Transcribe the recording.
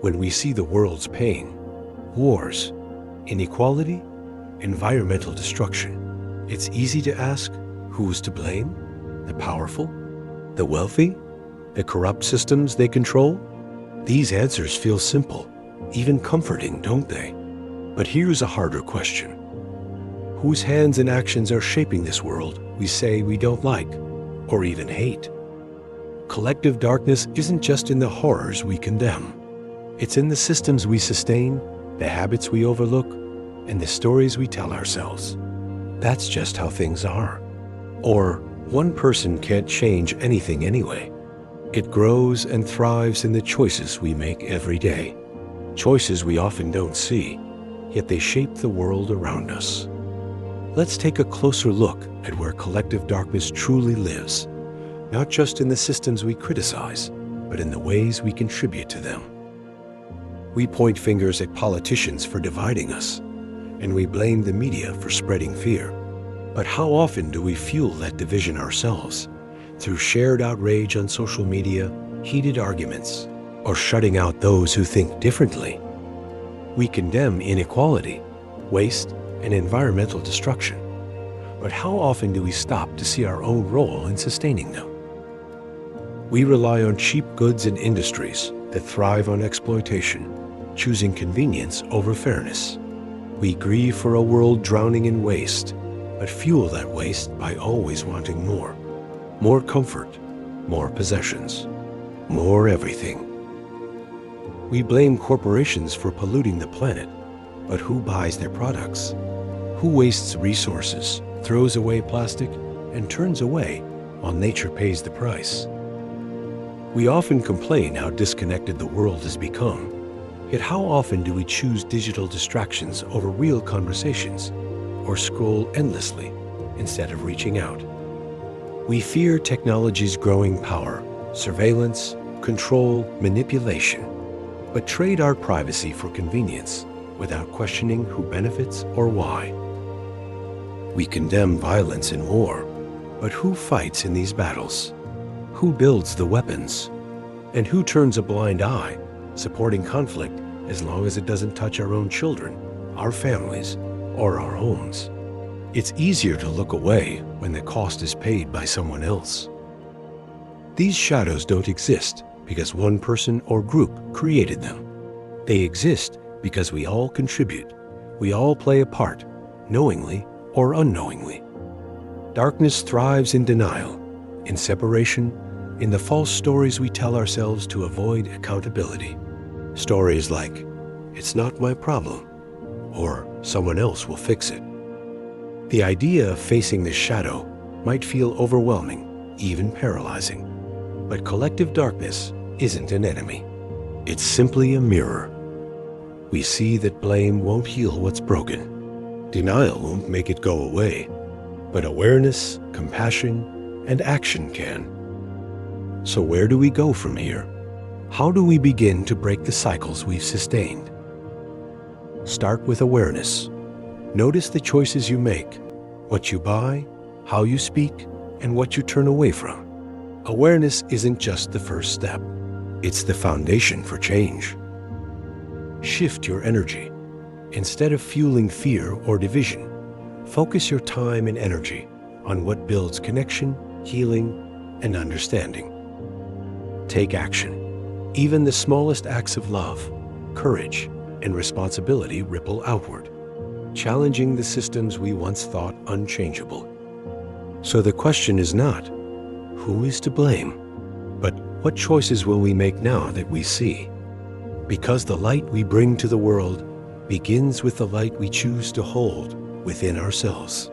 When we see the world's pain, wars, inequality, environmental destruction, it's easy to ask, who's to blame? The powerful? The wealthy? The corrupt systems they control? These answers feel simple, even comforting, don't they? But here's a harder question. Whose hands and actions are shaping this world we say we don't like, or even hate? Collective darkness isn't just in the horrors we condemn. It's in the systems we sustain, the habits we overlook, and the stories we tell ourselves. That's just how things are. Or, one person can't change anything anyway. It grows and thrives in the choices we make every day. Choices we often don't see, yet they shape the world around us. Let's take a closer look at where collective darkness truly lives, not just in the systems we criticize, but in the ways we contribute to them. We point fingers at politicians for dividing us, and we blame the media for spreading fear. But how often do we fuel that division ourselves, through shared outrage on social media, heated arguments, or shutting out those who think differently? We condemn inequality, waste, and environmental destruction. But how often do we stop to see our own role in sustaining them? We rely on cheap goods and industries that thrive on exploitation, choosing convenience over fairness. We grieve for a world drowning in waste, but fuel that waste by always wanting more. More comfort, more possessions, more everything. We blame corporations for polluting the planet, but who buys their products? Who wastes resources, throws away plastic, and turns away while nature pays the price? We often complain how disconnected the world has become, yet how often do we choose digital distractions over real conversations, or scroll endlessly instead of reaching out? We fear technology's growing power, surveillance, control, manipulation, but trade our privacy for convenience without questioning who benefits or why. We condemn violence in war, but who fights in these battles? Who builds the weapons? And who turns a blind eye, supporting conflict as long as it doesn't touch our own children, our families, or our homes? It's easier to look away when the cost is paid by someone else. These shadows don't exist because one person or group created them. They exist because we all contribute. We all play a part, knowingly or unknowingly. Darkness thrives in denial, in separation, in the false stories we tell ourselves to avoid accountability. Stories like, "It's not my problem," or "Someone else will fix it." The idea of facing this shadow might feel overwhelming, even paralyzing. But collective darkness isn't an enemy. It's simply a mirror. We see that blame won't heal what's broken. Denial won't make it go away. But awareness, compassion, and action can. So where do we go from here? How do we begin to break the cycles we've sustained? Start with awareness. Notice the choices you make, what you buy, how you speak, and what you turn away from. Awareness isn't just the first step. It's the foundation for change. Shift your energy. Instead of fueling fear or division, focus your time and energy on what builds connection, healing, and understanding. Take action. Even the smallest acts of love, courage, and responsibility ripple outward, challenging the systems we once thought unchangeable. So the question is not, who is to blame? But what choices will we make now that we see? Because the light we bring to the world begins with the light we choose to hold within ourselves.